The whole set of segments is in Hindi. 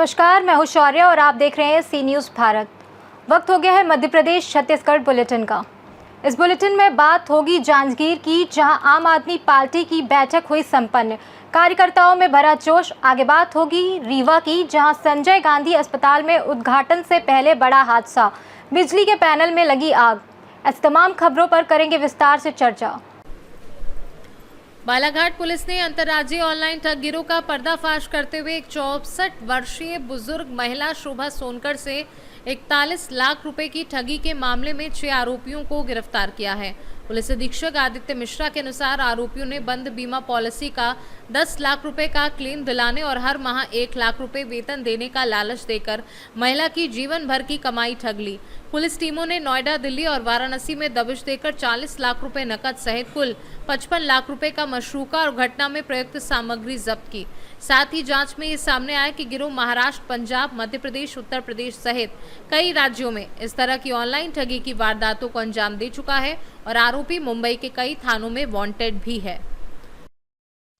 नमस्कार, मैं हूं शौर्य और आप देख रहे हैं सी न्यूज़ भारत। वक्त हो गया है मध्य प्रदेश छत्तीसगढ़ बुलेटिन का। इस बुलेटिन में बात होगी जांजगीर की, जहां आम आदमी पार्टी की बैठक हुई संपन्न, कार्यकर्ताओं में भरा जोश। आगे बात होगी रीवा की, जहां संजय गांधी अस्पताल में उद्घाटन से पहले बड़ा हादसा, बिजली के पैनल में लगी आग। ऐसी तमाम खबरों पर करेंगे विस्तार से चर्चा। बालाघाट पुलिस ने अंतर्राज्यीय ऑनलाइन ठग गिरोह का पर्दाफाश करते हुए एक 64 वर्षीय बुजुर्ग महिला शोभा सोनकर से 41 लाख रुपए की ठगी के मामले में 6 आरोपियों को गिरफ्तार किया है। पुलिस अधीक्षक आदित्य मिश्रा के अनुसार आरोपियों ने बंद बीमा पॉलिसी का 10 लाख रुपए का क्लेम दिलाने और हर माह 1 लाख रुपए वेतन देने का लालच देकर महिला की जीवन भर की कमाई ठग ली। पुलिस टीमों ने नोएडा, दिल्ली और वाराणसी में दबिश देकर 40 लाख रुपए नकद सहित कुल 55 लाख रुपए का मशरूका और घटना में प्रयुक्त सामग्री जब्त की। साथ ही जांच में ये सामने आया कि गिरोह महाराष्ट्र, पंजाब, मध्य प्रदेश, उत्तर प्रदेश सहित कई राज्यों में इस तरह की ऑनलाइन ठगी की वारदातों को अंजाम दे चुका है और आरोपी मुंबई के कई थानों में वांटेड भी है।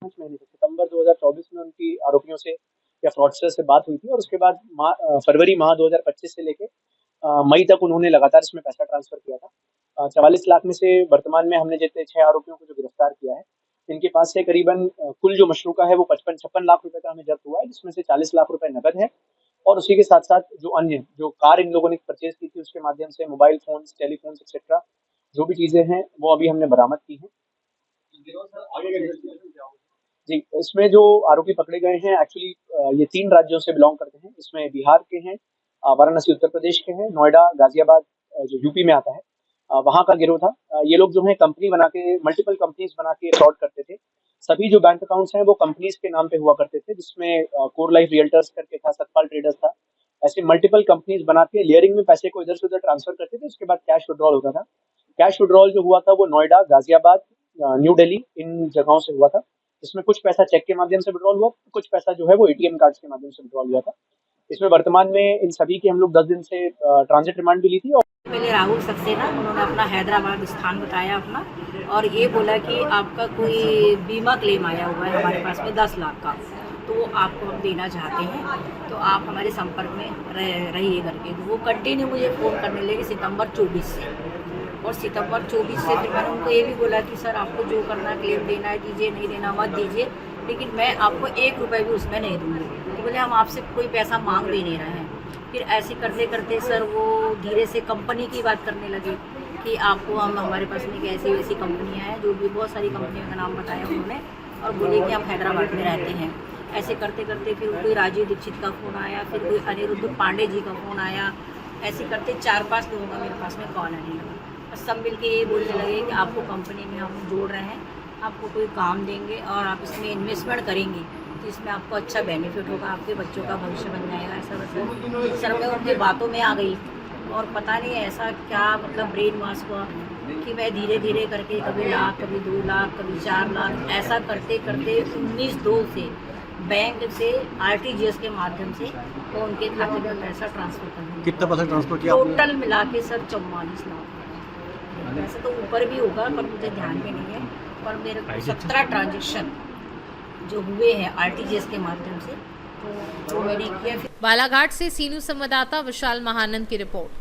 सितंबर 2024 में उनकी आरोपियों से या फ्रॉडस्टर से बात हुई थी और उसके बाद फरवरी माह 2025 से लेके मई तक उन्होंने लगातार इसमें पैसा ट्रांसफर किया था। 44 लाख में से वर्तमान में हमने जितने 6 आरोपियों को जो गिरफ्तार किया है, इनके पास से करीबन कुल जो मशरूका है वो 56 लाख रुपए का हमें जब्त हुआ है, जिसमें से 40 लाख रुपए नकद है और उसी के साथ साथ जो अन्य जो कार इन लोगों ने परचेज की थी उसके माध्यम से मोबाइल फोन, टेलीफोन एक्सेट्रा जो भी चीजें हैं वो अभी हमने बरामद की हैं। जी, इसमें जो आरोपी पकड़े गए हैं एक्चुअली ये 3 राज्यों से बिलोंग करते हैं। इसमें बिहार के हैं, वाराणसी उत्तर प्रदेश के हैं, नोएडा गाजियाबाद जो यूपी में आता है वहाँ का गिरोह था। ये लोग जो है कंपनी बना के, मल्टीपल कंपनीज बना के फ्रॉड करते थे। सभी जो बैंक अकाउंट्स हैं वो कंपनीज के नाम पे हुआ करते थे, जिसमें कोर लाइफ रियल्टर्स करके था, सतपाल ट्रेडर्स था। ऐसे मल्टीपल कंपनीज बना के लेयरिंग में पैसे को इधर से उधर ट्रांसफर करते थे। उसके बाद कैश विड्रॉल होता था। कैश विड्रॉल जो हुआ था वो नोएडा, गाजियाबाद, न्यू दिल्ली इन जगहों से हुआ था। इसमें कुछ पैसा चेक के माध्यम से विड्रॉल हुआ, कुछ पैसा जो है वो एटीएम कार्ड्स के माध्यम से विड्रॉल हुआ था। इसमें वर्तमान में इन सभी की हम लोग 10 दिन से ट्रांजिट रिमांड भी ली थी। पहले राहुल सक्सेना उन्होंने अपना हैदराबाद स्थान बताया अपना, और ये बोला कि आपका कोई बीमा क्लेम आया हुआ है हमारे पास में 10 लाख का, तो वो आपको हम देना चाहते हैं, तो आप हमारे संपर्क में रहिए करके। तो वो कंटिन्यू मुझे फ़ोन करने लगे सितंबर 24 से, और सितंबर 24 से फिर मैंने उनको ये भी बोला कि सर आपको जो करना क्लेम देना है दीजिए, नहीं देना मत दीजिए, लेकिन मैं आपको 1 रुपये भी उसमें नहीं दूँगी। तो बोले हम आपसे कोई पैसा मांग भी नहीं रहे हैं। फिर ऐसे करते करते सर वो धीरे से कंपनी की बात करने लगे कि आपको हम, हमारे पास में ऐसी वैसी कंपनियाँ हैं, जो भी बहुत सारी कंपनियों का नाम बताया उन्होंने, और बोले कि हम हैदराबाद में रहते हैं। ऐसे करते करते फिर कोई राजीव दीक्षित का फ़ोन आया, फिर कोई अनिरुद्ध पांडे जी का फ़ोन आया। ऐसे करते 4-5 लोगों का मेरे पास में कॉल आने लगा और सब मिल के ये बोलने लगे कि आपको कंपनी में हम जोड़ रहे हैं, आपको कोई काम देंगे और आप इसमें इन्वेस्टमेंट करेंगे तो इसमें आपको अच्छा बेनिफिट होगा, आपके बच्चों का भविष्य बन जाएगा। ऐसा वैसा सर मैं उनकी बातों में आ गई और पता नहीं ऐसा क्या मतलब ब्रेन वॉश हुआ कि मैं धीरे धीरे करके कभी लाख, कभी 2 लाख, कभी 4 लाख, ऐसा करते करते 19/2 से बैंक से आरटीजीएस के माध्यम से वो उनके खाते में पैसा ट्रांसफ़र कर दिया। कितना पैसा ट्रांसफ़र किया टोटल मिला के सर 44 लाख। वैसे तो ऊपर भी होगा पर मुझे ध्यान में नहीं है, पर मेरे को 17 ट्रांजेक्शन जो हुए हैं आरटीजीएस के माध्यम से, तो वो मैंने किया। बालाघाट से सी न्यूज़ संवाददाता विशाल महानंद की रिपोर्ट।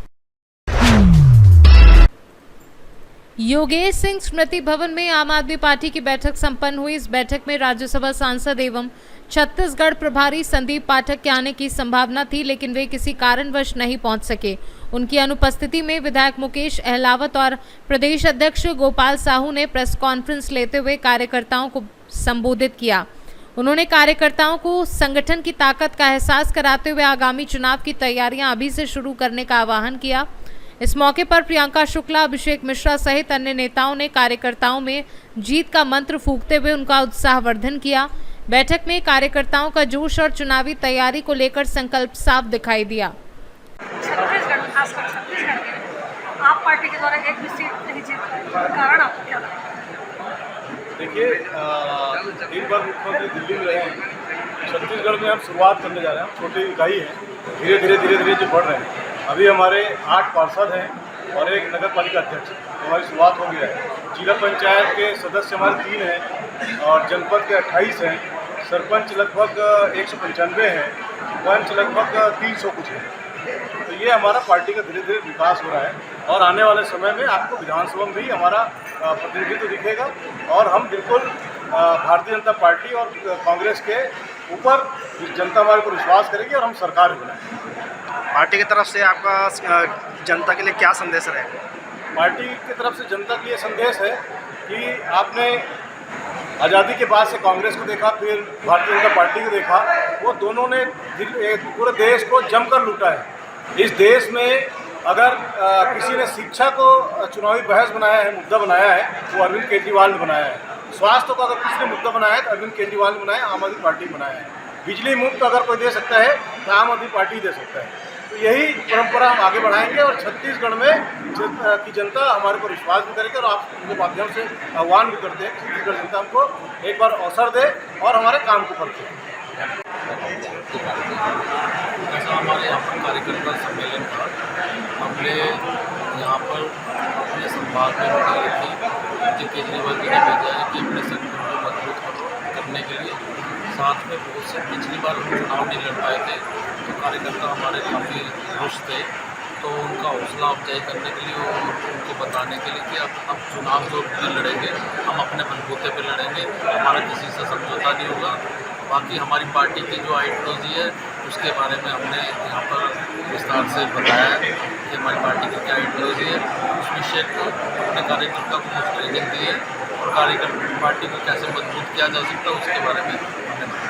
योगेश सिंह स्मृति भवन में आम आदमी पार्टी की बैठक संपन्न हुई। इस बैठक में राज्यसभा सांसद एवं छत्तीसगढ़ प्रभारी संदीप पाठक के आने की संभावना थी, लेकिन वे किसी कारणवश नहीं पहुंच सके। उनकी अनुपस्थिति में विधायक मुकेश अहलावत और प्रदेश अध्यक्ष गोपाल साहू ने प्रेस कॉन्फ्रेंस लेते हुए कार्यकर्ताओं को संबोधित किया। उन्होंने कार्यकर्ताओं को संगठन की ताकत का एहसास कराते हुए आगामी चुनाव की तैयारियां अभी से शुरू करने का आह्वान किया। इस मौके पर प्रियंका शुक्ला, अभिषेक मिश्रा सहित अन्य नेताओं ने कार्यकर्ताओं में जीत का मंत्र फूंकते हुए उनका उत्साहवर्धन किया। बैठक में कार्यकर्ताओं का जोश और चुनावी तैयारी को लेकर संकल्प साफ दिखाई दिया। छत्तीसगढ़, खासकर छत्तीसगढ़ में आप पार्टी के द्वारा एक भी सीट नहीं जीत पाए, कारण आपको क्या लगता है? देखिए, एक बार मुख्यमंत्री दिल्ली में रहे हैं, छत्तीसगढ़ में हम शुरुआत करने जा रहे हैं। छोटी इकाई है, धीरे धीरे जो बढ़ रहे हैं। अभी हमारे 8 पार्षद हैं और 1 नगर पालिका अध्यक्ष, तो हमारी शुरुआत हो गया है। जिला पंचायत के सदस्य हमारे 3 हैं और जनपद के 28 हैं। सरपंच लगभग 195 हैं पॉइंट्स लगभग 300 कुछ है। तो ये हमारा पार्टी का धीरे धीरे विकास हो रहा है और आने वाले समय में आपको विधानसभा में भी हमारा प्रतिनिधित्व दिखेगा और हम बिल्कुल भारतीय जनता पार्टी और कांग्रेस के ऊपर जनता हमारे ऊपर विश्वास करेगी और हम सरकार बनाएंगे। पार्टी की तरफ से आपका जनता के लिए क्या संदेश रहेगा? पार्टी की तरफ से जनता के लिए संदेश है कि आपने आज़ादी के बाद से कांग्रेस को देखा, फिर भारतीय जनता पार्टी को देखा, वो दोनों ने पूरे देश को जमकर लूटा है। इस देश में अगर किसी ने शिक्षा को चुनावी बहस बनाया है, मुद्दा बनाया है, वो अरविंद केजरीवाल ने बनाया है। स्वास्थ्य को अगर किसी ने मुद्दा बनाया है तो अरविंद केजरीवाल ने बनाया, आम आदमी पार्टी ने बनाया है। बिजली मुफ्त अगर कोई दे सकता है तो आम आदमी पार्टी दे सकता है। तो यही परंपरा हम आगे बढ़ाएंगे और छत्तीसगढ़ में की जनता हमारे ऊपर विश्वास भी करेगी और आप उनके माध्यम से आह्वान भी करते हैं कि छत्तीसगढ़ जनता हमको एक बार अवसर दे और हमारे काम को परखे। ऐसा हमारे यहाँ पर कार्यकर्ता सम्मेलन था। हमने यहाँ पर अपने संवाद में बताई थी कि केजरीवाल जी ने भेजा है कि अपने संगठन को मजबूत करने के लिए, साथ में बहुत से पिछली बार हम चुनाव नहीं लड़ पाए थे तो कार्यकर्ता हमारे काफ़ी खुश थे, तो उनका हौसला अफजाई करने के लिए और उनको बताने के लिए कि अब चुनाव जो लड़ेंगे हम अपने बलबूते पे लड़ेंगे, हमारा किसी से समझौता नहीं होगा। बाकी हमारी पार्टी की जो आइडियोलॉजी है उसके बारे में हमने यहाँ पर विस्तार से बताया है कि हमारी पार्टी की क्या आइडियोलॉजी है। उस विषय को अपने कार्यकर्ता को कुछ ट्रेनिंग दी है और कार्यकर्ता पार्टी को कैसे मजबूत किया जा सकता है उसके बारे में हमने बताया।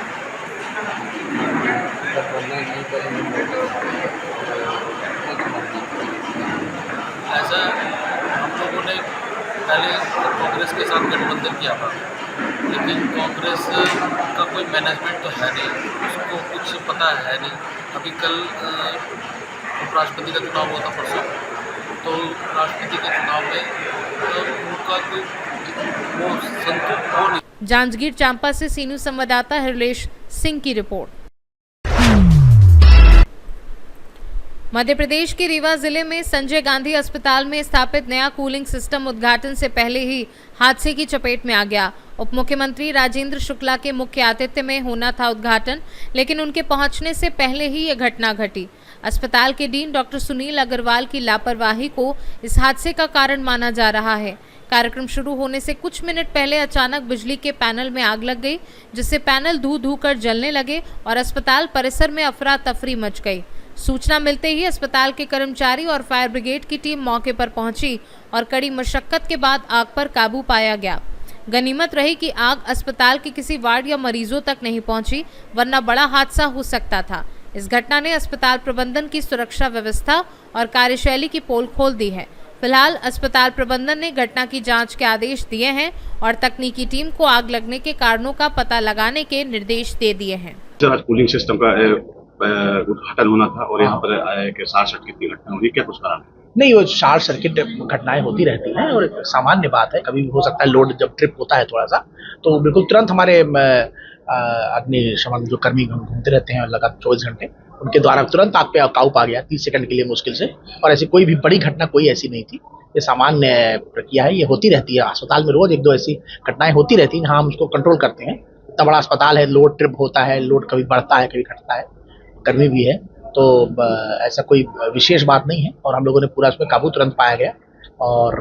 ऐसा हम लोगों ने पहले कांग्रेस के साथ गठबंधन किया था, लेकिन कांग्रेस का कोई मैनेजमेंट तो है नहीं, उसको कुछ पता है नहीं। अभी कल उपराष्ट्रपति का चुनाव हुआ था परसों, तो राष्ट्रपति के चुनाव में उनका कोई वो संतुष्ट हो नहीं। जांजगीर चांपा से सीनू संवाददाता हरलेश सिंह की रिपोर्ट। मध्य प्रदेश के रीवा जिले में संजय गांधी अस्पताल में स्थापित नया कूलिंग सिस्टम उद्घाटन से पहले ही हादसे की चपेट में आ गया। उप मुख्यमंत्री राजेंद्र शुक्ला के मुख्य आतिथ्य में होना था उद्घाटन, लेकिन उनके पहुंचने से पहले ही यह घटना घटी। अस्पताल के डीन डॉक्टर सुनील अग्रवाल की लापरवाही को इस हादसे का कारण माना जा रहा है। कार्यक्रम शुरू होने से कुछ मिनट पहले अचानक बिजली के पैनल में आग लग गई, जिससे पैनल धू धू कर जलने लगे और अस्पताल परिसर में अफरा तफरी मच गई। सूचना मिलते ही अस्पताल के कर्मचारी और फायर ब्रिगेड की टीम मौके पर पहुंची और कड़ी मशक्कत के बाद आग पर काबू पाया गया। गनीमत रही कि आग अस्पताल के किसी वार्ड या मरीजों तक नहीं पहुंची, वरना बड़ा हादसा हो सकता था। इस घटना ने अस्पताल प्रबंधन की सुरक्षा व्यवस्था और कार्यशैली की पोल खोल दी है। फिलहाल अस्पताल प्रबंधन ने घटना की जांच के आदेश दिए हैं और तकनीकी टीम को आग लगने के कारणों का पता लगाने के निर्देश दे दिए हैं। कूलिंग सिस्टम का उद्घाटन होना था और यहाँ पर एक शॉर्ट सर्किट की घटना हुई, क्या कुछ कारण? नहीं, वो शॉर्ट सर्किट घटनाएं होती रहती हैं और सामान्य बात है। कभी भी हो सकता है, लोड जब ट्रिप होता है थोड़ा सा, तो बिल्कुल तुरंत हमारे अग्निशमन जो कर्मी घूमते रहते हैं लगातार 24 घंटे, उनके द्वारा तुरंत आग पे काबू पा गया 30 सेकंड के लिए मुश्किल से। और ऐसी कोई भी बड़ी घटना कोई ऐसी नहीं थी। ये सामान्य प्रक्रिया है, ये होती रहती है अस्पताल में। रोज एक दो ऐसी घटनाएं होती रहती हैं, हम उसको कंट्रोल करते हैं। इतना बड़ा अस्पताल है, लोड ट्रिप होता है, लोड कभी बढ़ता है कभी घटता है, कर्मी भी है, तो ऐसा कोई विशेष बात नहीं है। और हम लोगों ने पूरा उसमें काबू तुरंत पाया गया और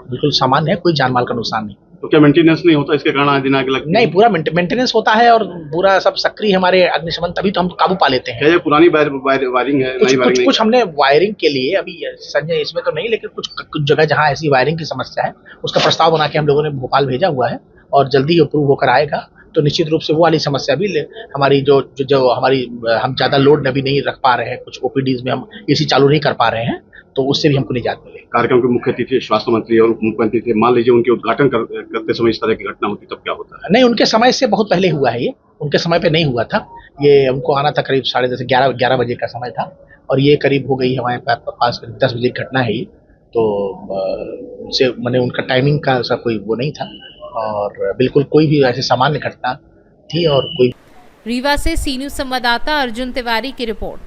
बिल्कुल सामान्य है, कोई जानमाल का नुकसान नहीं। तो क्या मेंटेनेंस नहीं होता इसके कारण दिन आग लगती है? नहीं, पूरा मेंटेनेंस होता है और पूरा सब सक्रिय हमारे अग्निशमन, तभी तो हम काबू पा लेते हैं। क्या ये पुरानी वायरिंग है? कुछ हमने वायरिंग के लिए अभी संजय इसमें तो नहीं, लेकिन कुछ जगह जहाँ ऐसी वायरिंग की समस्या है उसका प्रस्ताव बना के हम लोगों ने भोपाल भेजा हुआ है और जल्दी ही अप्रूव होकर आएगा। तो निश्चित रूप से वो वाली समस्या भी हमारी जो हमारी हम ज़्यादा लोड अभी नहीं रख पा रहे हैं, कुछ ओपीडीज में हम एसी चालू नहीं कर पा रहे हैं, तो उससे भी हमको निजात मिलेगी। कार्यक्रम के मुख्य अतिथि स्वास्थ्य मंत्री और उप मुख्यमंत्री थे। मान लीजिए उनके उद्घाटन करते समय इस तरह की घटना होती तब क्या होता है? नहीं, उनके समय से बहुत पहले हुआ है, ये उनके समय पे नहीं हुआ था। ये हमको आना था करीब 10:30 11 बजे का समय था और ये करीब हो गई हमारे पास 10 बजे की घटना है ये। तो उनसे मैंने उनका टाइमिंग का ऐसा कोई वो नहीं था और बिल्कुल कोई भी ऐसी सामान्य घटना थी और कोई। रीवा से सी न्यूज़ संवाददाता अर्जुन तिवारी की रिपोर्ट।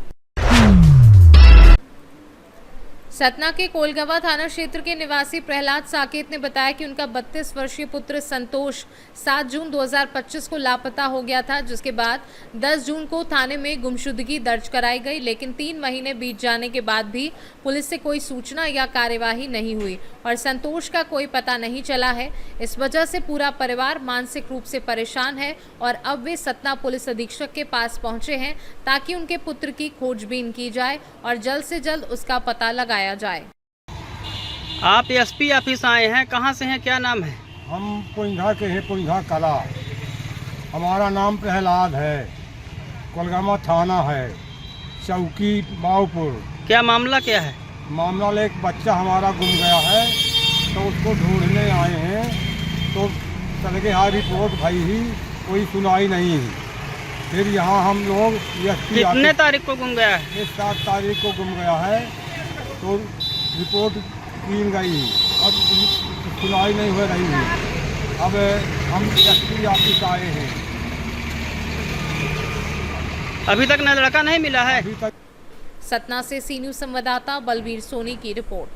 सतना के कोलगवा थाना क्षेत्र के निवासी प्रहलाद साकेत ने बताया कि उनका 32 वर्षीय पुत्र संतोष 7 जून 2025 को लापता हो गया था, जिसके बाद 10 जून को थाने में गुमशुदगी दर्ज कराई गई, लेकिन 3 महीने बीत जाने के बाद भी पुलिस से कोई सूचना या कार्यवाही नहीं हुई और संतोष का कोई पता नहीं चला है। इस वजह से पूरा परिवार मानसिक रूप से परेशान है और अब वे सतना पुलिस अधीक्षक के पास पहुंचे हैं ताकि उनके पुत्र की खोजबीन की जाए और जल्द से जल्द उसका पता लगाया जाए। आप एसपी ऑफिस आए हैं, कहां से हैं, क्या नाम है? हम पुंझा के हैं, पुंझा कला। हमारा नाम प्रहलाद है, कोलगामा थाना है, चौकी बावपुर। क्या मामला क्या है? मामला एक बच्चा हमारा गुम गया है, तो उसको ढूंढने आए हैं, तो चले यहाँ रिपोर्ट भाई ही कोई सुनाई नहीं। फिर यहाँ हम लोग कितने तारीख को गुम गया है? 7 तारीख को गुम गया है, तो रिपोर्ट की गई, अब सुनाई नहीं हो रही है। अब हम एसपी ऑफिस आए हैं। अभी तक न लड़का नहीं मिला है? अभी तक। सतना से सी न्यूज़ संवाददाता बलबीर सोनी की रिपोर्ट।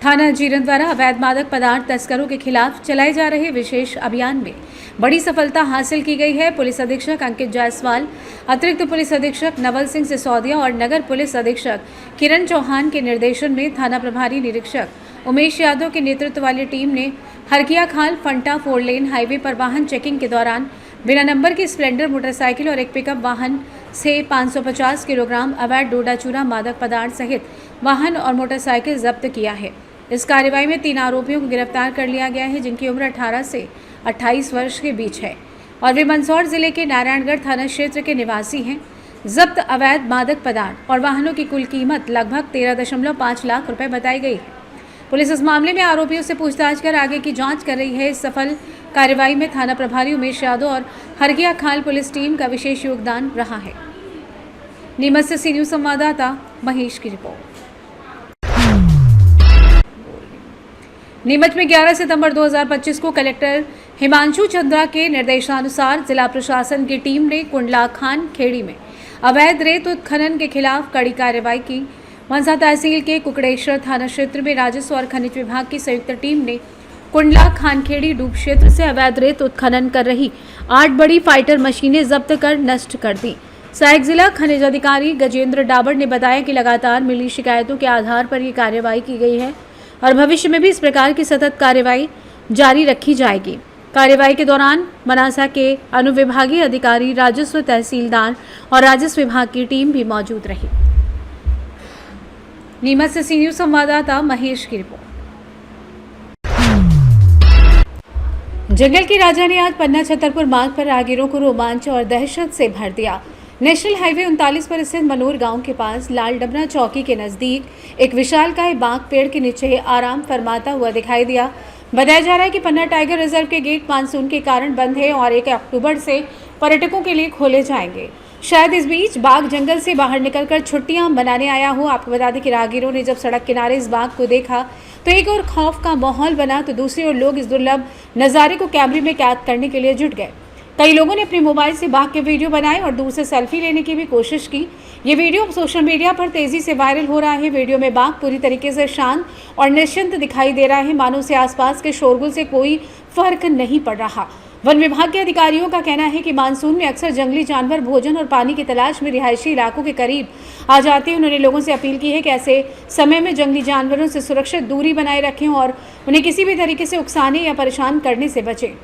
थाना जीरन द्वारा अवैध मादक पदार्थ तस्करों के खिलाफ चलाए जा रहे विशेष अभियान में बड़ी सफलता हासिल की गई है। पुलिस अधीक्षक अंकित जायसवाल, अतिरिक्त पुलिस अधीक्षक नवल सिंह सिसोदिया और नगर पुलिस अधीक्षक किरण चौहान के निर्देशन में थाना प्रभारी निरीक्षक उमेश यादव के नेतृत्व वाली टीम ने हरकिया खाल फंटा 4 लेन हाईवे पर वाहन चेकिंग के दौरान बिना नंबर की स्प्लेंडर मोटरसाइकिल और एक पिकअप वाहन से 550 किलोग्राम अवैध डोडा चूरा मादक पदार्थ सहित वाहन और मोटरसाइकिल जब्त किया है। इस कार्रवाई में 3 आरोपियों को गिरफ्तार कर लिया गया है, जिनकी उम्र 18 से 28 वर्ष के बीच है और वे मंदसौर जिले के नारायणगढ़ थाना क्षेत्र के निवासी हैं। जब्त अवैध मादक पदार्थ और वाहनों की कुल कीमत लगभग 13.5 लाख रुपए बताई गई है। पुलिस इस मामले में आरोपियों से पूछताछ कर आगे की जांच कर रही है। इस सफल कार्रवाई में थाना प्रभारी उमेश यादव और हरकिया खाल पुलिस टीम का विशेष योगदान रहा है। नीमच से सी न्यूज़ संवाददाता महेश की रिपोर्ट। नीमच में 11 सितंबर 2025 को कलेक्टर हिमांशु चंद्रा के निर्देशानुसार जिला प्रशासन की टीम ने कुंडला खान खेड़ी में अवैध रेत उत्खनन के खिलाफ कड़ी कार्रवाई की। मनसा तहसील के कुकड़ेश्वर थाना क्षेत्र में राजस्व और खनिज विभाग की संयुक्त टीम ने कुंडला खानखेड़ी डूब क्षेत्र से अवैध रेत उत्खनन कर रही 8 बड़ी फाइटर मशीनें जब्त कर नष्ट कर दी। सहायक जिला खनिज अधिकारी गजेंद्र डाबर ने बताया कि लगातार मिली शिकायतों के आधार पर ये कार्रवाई की गई है और भविष्य में भी इस प्रकार की सतत कार्रवाई जारी रखी जाएगी। कार्रवाई के दौरान मनासा के अनुविभागीय अधिकारी, राजस्व तहसीलदार और राजस्व विभाग की टीम भी मौजूद रही। नीमच से सी न्यूज़ संवाददाता महेश की रिपोर्ट। जंगल की राजा ने आज पन्ना छतरपुर मार्ग पर राहगीरों को रोमांच और दहशत से भर दिया। नेशनल हाईवे 39 पर स्थित मनोर गांव के पास लाल डबरा चौकी के नजदीक एक विशालकाय बाघ पेड़ के नीचे आराम फरमाता हुआ दिखाई दिया। बताया जा रहा है कि पन्ना टाइगर रिजर्व के गेट मानसून के कारण बंद है और 1 अक्टूबर से पर्यटकों के लिए खोले जाएंगे। शायद इस बीच बाघ जंगल से बाहर निकलकर छुट्टियां मनाने आया हो। आपको बता दें कि राहगीरों ने जब सड़क किनारे इस बाघ को देखा तो एक और खौफ का माहौल बना, तो दूसरी ओर लोग इस दुर्लभ नज़ारे को कैमरे में कैद करने के लिए जुट गए। कई लोगों ने अपने मोबाइल से बाघ के वीडियो बनाए और दूर से सेल्फी लेने की भी कोशिश की। ये वीडियो अब सोशल मीडिया पर तेजी से वायरल हो रहा है। वीडियो में बाघ पूरी तरीके से शांत और निश्चिंत दिखाई दे रहा है, मानो उसे आसपास के शोरगुल से कोई फर्क नहीं पड़ रहा। वन विभाग के अधिकारियों का कहना है कि मानसून में अक्सर जंगली जानवर भोजन और पानी की तलाश में रिहायशी इलाकों के करीब आ जाते हैं। उन्होंने लोगों से अपील की है कि ऐसे समय में जंगली जानवरों से सुरक्षित दूरी बनाए रखें और उन्हें किसी भी तरीके से उकसाने या परेशान करने से बचें।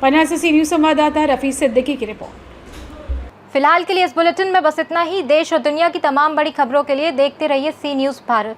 पन्ना से सी न्यूज़ संवाददाता रफी सिद्दीकी की रिपोर्ट। फिलहाल के लिए इस बुलेटिन में बस इतना ही। देश और दुनिया की तमाम बड़ी खबरों के लिए देखते रहिए सी न्यूज़ भारत।